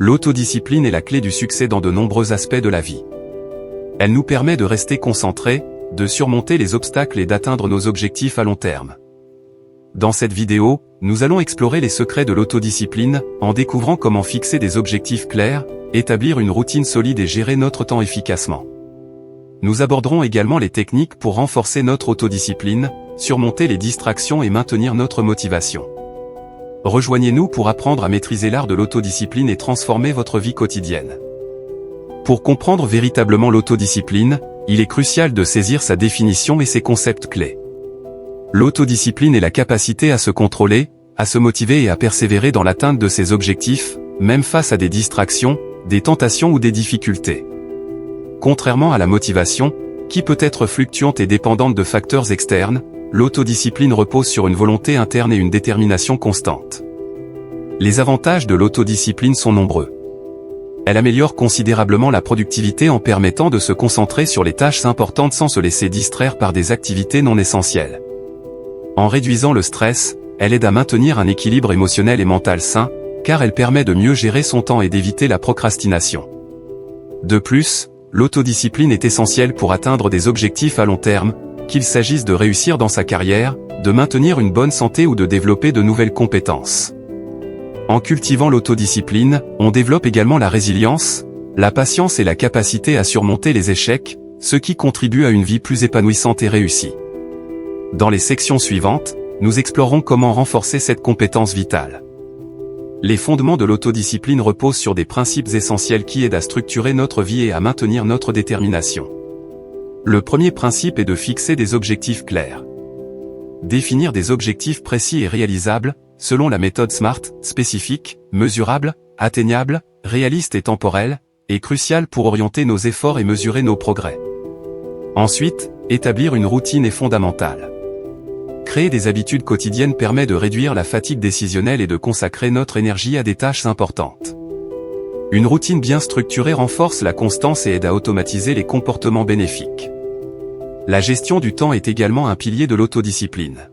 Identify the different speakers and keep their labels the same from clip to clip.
Speaker 1: L'autodiscipline est la clé du succès dans de nombreux aspects de la vie. Elle nous permet de rester concentrés, de surmonter les obstacles et d'atteindre nos objectifs à long terme. Dans cette vidéo, nous allons explorer les secrets de l'autodiscipline, en découvrant comment fixer des objectifs clairs, établir une routine solide et gérer notre temps efficacement. Nous aborderons également les techniques pour renforcer notre autodiscipline, surmonter les distractions et maintenir notre motivation. Rejoignez-nous pour apprendre à maîtriser l'art de l'autodiscipline et transformer votre vie quotidienne. Pour comprendre véritablement l'autodiscipline, il est crucial de saisir sa définition et ses concepts clés. L'autodiscipline est la capacité à se contrôler, à se motiver et à persévérer dans l'atteinte de ses objectifs, même face à des distractions, des tentations ou des difficultés. Contrairement à la motivation, qui peut être fluctuante et dépendante de facteurs externes, l'autodiscipline repose sur une volonté interne et une détermination constante. Les avantages de l'autodiscipline sont nombreux. Elle améliore considérablement la productivité en permettant de se concentrer sur les tâches importantes sans se laisser distraire par des activités non essentielles. En réduisant le stress, elle aide à maintenir un équilibre émotionnel et mental sain, car elle permet de mieux gérer son temps et d'éviter la procrastination. De plus, l'autodiscipline est essentielle pour atteindre des objectifs à long terme, qu'il s'agisse de réussir dans sa carrière, de maintenir une bonne santé ou de développer de nouvelles compétences. En cultivant l'autodiscipline, on développe également la résilience, la patience et la capacité à surmonter les échecs, ce qui contribue à une vie plus épanouissante et réussie. Dans les sections suivantes, nous explorerons comment renforcer cette compétence vitale. Les fondements de l'autodiscipline reposent sur des principes essentiels qui aident à structurer notre vie et à maintenir notre détermination. Le premier principe est de fixer des objectifs clairs. Définir des objectifs précis et réalisables, selon la méthode SMART, spécifique, mesurable, atteignable, réaliste et temporel, est crucial pour orienter nos efforts et mesurer nos progrès. Ensuite, établir une routine est fondamental. Créer des habitudes quotidiennes permet de réduire la fatigue décisionnelle et de consacrer notre énergie à des tâches importantes. Une routine bien structurée renforce la constance et aide à automatiser les comportements bénéfiques. La gestion du temps est également un pilier de l'autodiscipline.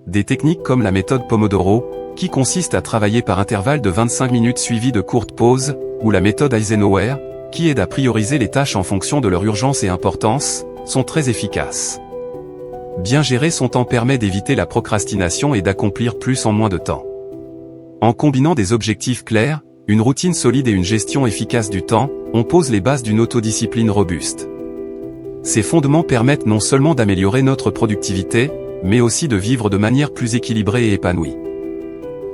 Speaker 1: Des techniques comme la méthode Pomodoro, qui consiste à travailler par intervalles de 25 minutes suivies de courtes pauses, ou la méthode Eisenhower, qui aide à prioriser les tâches en fonction de leur urgence et importance, sont très efficaces. Bien gérer son temps permet d'éviter la procrastination et d'accomplir plus en moins de temps. En combinant des objectifs clairs, une routine solide et une gestion efficace du temps, on pose les bases d'une autodiscipline robuste. Ces fondements permettent non seulement d'améliorer notre productivité, mais aussi de vivre de manière plus équilibrée et épanouie.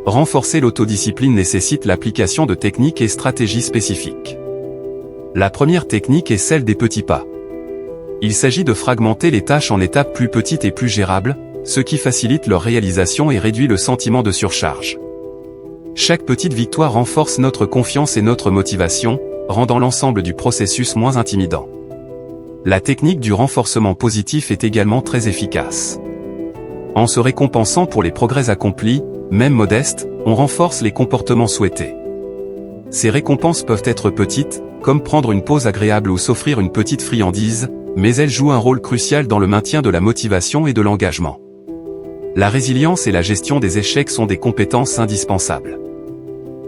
Speaker 1: Renforcer l'autodiscipline nécessite l'application de techniques et stratégies spécifiques. La première technique est celle des petits pas. Il s'agit de fragmenter les tâches en étapes plus petites et plus gérables, ce qui facilite leur réalisation et réduit le sentiment de surcharge. Chaque petite victoire renforce notre confiance et notre motivation, rendant l'ensemble du processus moins intimidant. La technique du renforcement positif est également très efficace. En se récompensant pour les progrès accomplis, même modestes, on renforce les comportements souhaités. Ces récompenses peuvent être petites, comme prendre une pause agréable ou s'offrir une petite friandise, mais elles jouent un rôle crucial dans le maintien de la motivation et de l'engagement. La résilience et la gestion des échecs sont des compétences indispensables.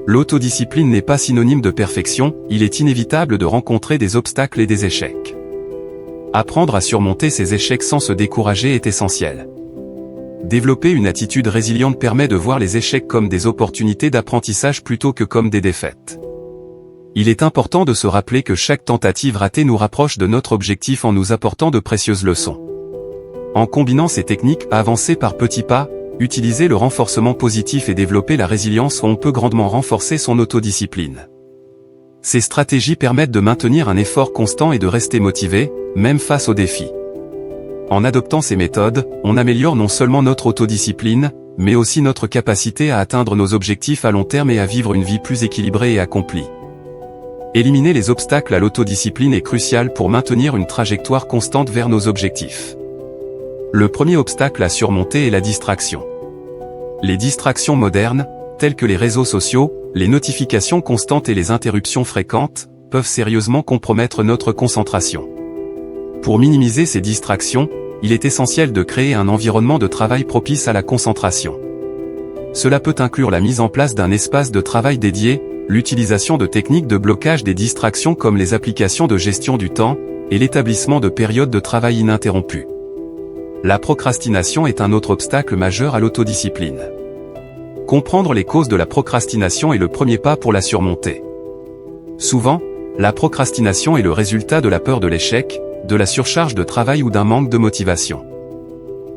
Speaker 1: L'autodiscipline n'est pas synonyme de perfection, il est inévitable de rencontrer des obstacles et des échecs. Apprendre à surmonter ces échecs sans se décourager est essentiel. Développer une attitude résiliente permet de voir les échecs comme des opportunités d'apprentissage plutôt que comme des défaites. Il est important de se rappeler que chaque tentative ratée nous rapproche de notre objectif en nous apportant de précieuses leçons. En combinant ces techniques, avancer par petits pas, utiliser le renforcement positif et développer la résilience, on peut grandement renforcer son autodiscipline. Ces stratégies permettent de maintenir un effort constant et de rester motivé, même face aux défis. En adoptant ces méthodes, on améliore non seulement notre autodiscipline, mais aussi notre capacité à atteindre nos objectifs à long terme et à vivre une vie plus équilibrée et accomplie. Éliminer les obstacles à l'autodiscipline est crucial pour maintenir une trajectoire constante vers nos objectifs. Le premier obstacle à surmonter est la distraction. Les distractions modernes, telles que les réseaux sociaux, les notifications constantes et les interruptions fréquentes, peuvent sérieusement compromettre notre concentration. Pour minimiser ces distractions, il est essentiel de créer un environnement de travail propice à la concentration. Cela peut inclure la mise en place d'un espace de travail dédié, l'utilisation de techniques de blocage des distractions comme les applications de gestion du temps, et l'établissement de périodes de travail ininterrompues. La procrastination est un autre obstacle majeur à l'autodiscipline. Comprendre les causes de la procrastination est le premier pas pour la surmonter. Souvent, la procrastination est le résultat de la peur de l'échec, de la surcharge de travail ou d'un manque de motivation.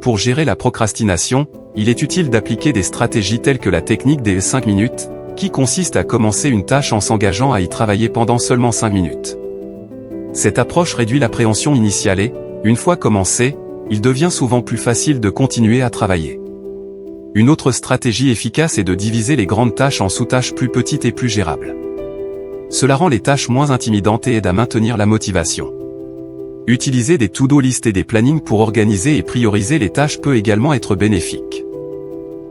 Speaker 1: Pour gérer la procrastination, il est utile d'appliquer des stratégies telles que la technique des 5 minutes, qui consiste à commencer une tâche en s'engageant à y travailler pendant seulement 5 minutes. Cette approche réduit l'appréhension initiale et, une fois commencé, il devient souvent plus facile de continuer à travailler. Une autre stratégie efficace est de diviser les grandes tâches en sous-tâches plus petites et plus gérables. Cela rend les tâches moins intimidantes et aide à maintenir la motivation. Utiliser des to-do list et des plannings pour organiser et prioriser les tâches peut également être bénéfique.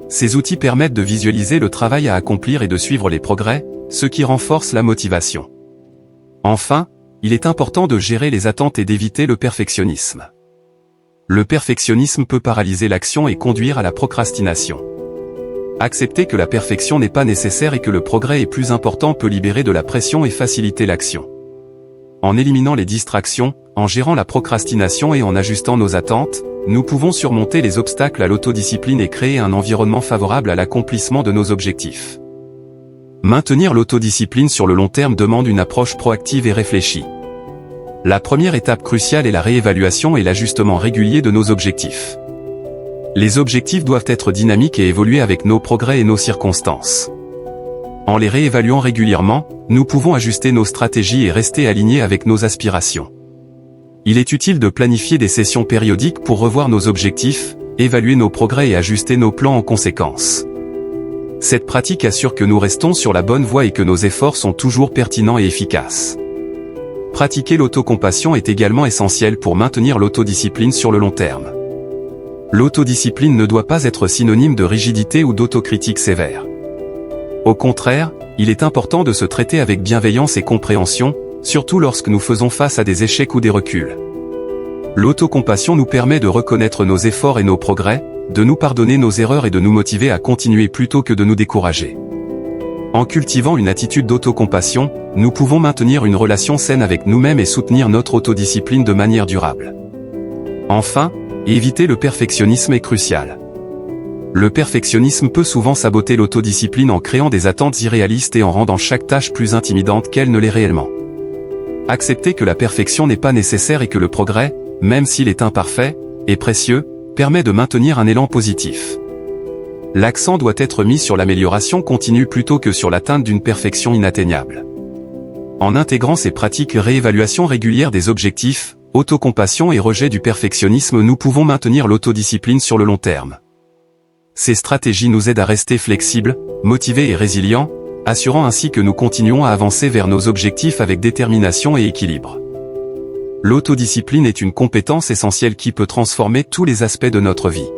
Speaker 1: Ces outils permettent de visualiser le travail à accomplir et de suivre les progrès, ce qui renforce la motivation. Enfin, il est important de gérer les attentes et d'éviter le perfectionnisme. Le perfectionnisme peut paralyser l'action et conduire à la procrastination. Accepter que la perfection n'est pas nécessaire et que le progrès est plus important peut libérer de la pression et faciliter l'action. En éliminant les distractions, en gérant la procrastination et en ajustant nos attentes, nous pouvons surmonter les obstacles à l'autodiscipline et créer un environnement favorable à l'accomplissement de nos objectifs. Maintenir l'autodiscipline sur le long terme demande une approche proactive et réfléchie. La première étape cruciale est la réévaluation et l'ajustement régulier de nos objectifs. Les objectifs doivent être dynamiques et évoluer avec nos progrès et nos circonstances. En les réévaluant régulièrement, nous pouvons ajuster nos stratégies et rester alignés avec nos aspirations. Il est utile de planifier des sessions périodiques pour revoir nos objectifs, évaluer nos progrès et ajuster nos plans en conséquence. Cette pratique assure que nous restons sur la bonne voie et que nos efforts sont toujours pertinents et efficaces. Pratiquer l'autocompassion est également essentiel pour maintenir l'autodiscipline sur le long terme. L'autodiscipline ne doit pas être synonyme de rigidité ou d'autocritique sévère. Au contraire, il est important de se traiter avec bienveillance et compréhension, surtout lorsque nous faisons face à des échecs ou des reculs. L'autocompassion nous permet de reconnaître nos efforts et nos progrès, de nous pardonner nos erreurs et de nous motiver à continuer plutôt que de nous décourager. En cultivant une attitude d'autocompassion, nous pouvons maintenir une relation saine avec nous-mêmes et soutenir notre autodiscipline de manière durable. Enfin, éviter le perfectionnisme est crucial. Le perfectionnisme peut souvent saboter l'autodiscipline en créant des attentes irréalistes et en rendant chaque tâche plus intimidante qu'elle ne l'est réellement. Accepter que la perfection n'est pas nécessaire et que le progrès, même s'il est imparfait, est précieux, permet de maintenir un élan positif. L'accent doit être mis sur l'amélioration continue plutôt que sur l'atteinte d'une perfection inatteignable. En intégrant ces pratiques réévaluation régulière des objectifs, autocompassion et rejet du perfectionnisme, nous pouvons maintenir l'autodiscipline sur le long terme. Ces stratégies nous aident à rester flexibles, motivés et résilients, assurant ainsi que nous continuons à avancer vers nos objectifs avec détermination et équilibre. L'autodiscipline est une compétence essentielle qui peut transformer tous les aspects de notre vie.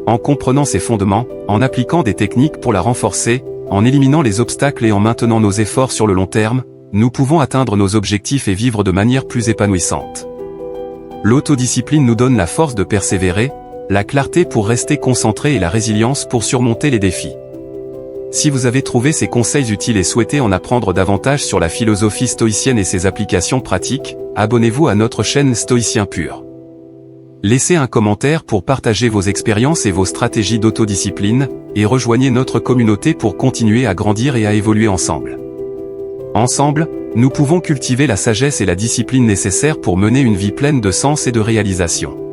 Speaker 1: En comprenant ses fondements, en appliquant des techniques pour la renforcer, en éliminant les obstacles et en maintenant nos efforts sur le long terme, nous pouvons atteindre nos objectifs et vivre de manière plus épanouissante. L'autodiscipline nous donne la force de persévérer, la clarté pour rester concentré et la résilience pour surmonter les défis. Si vous avez trouvé ces conseils utiles et souhaitez en apprendre davantage sur la philosophie stoïcienne et ses applications pratiques, abonnez-vous à notre chaîne Stoïcien Pur. Laissez un commentaire pour partager vos expériences et vos stratégies d'autodiscipline, et rejoignez notre communauté pour continuer à grandir et à évoluer ensemble. Ensemble, nous pouvons cultiver la sagesse et la discipline nécessaires pour mener une vie pleine de sens et de réalisation.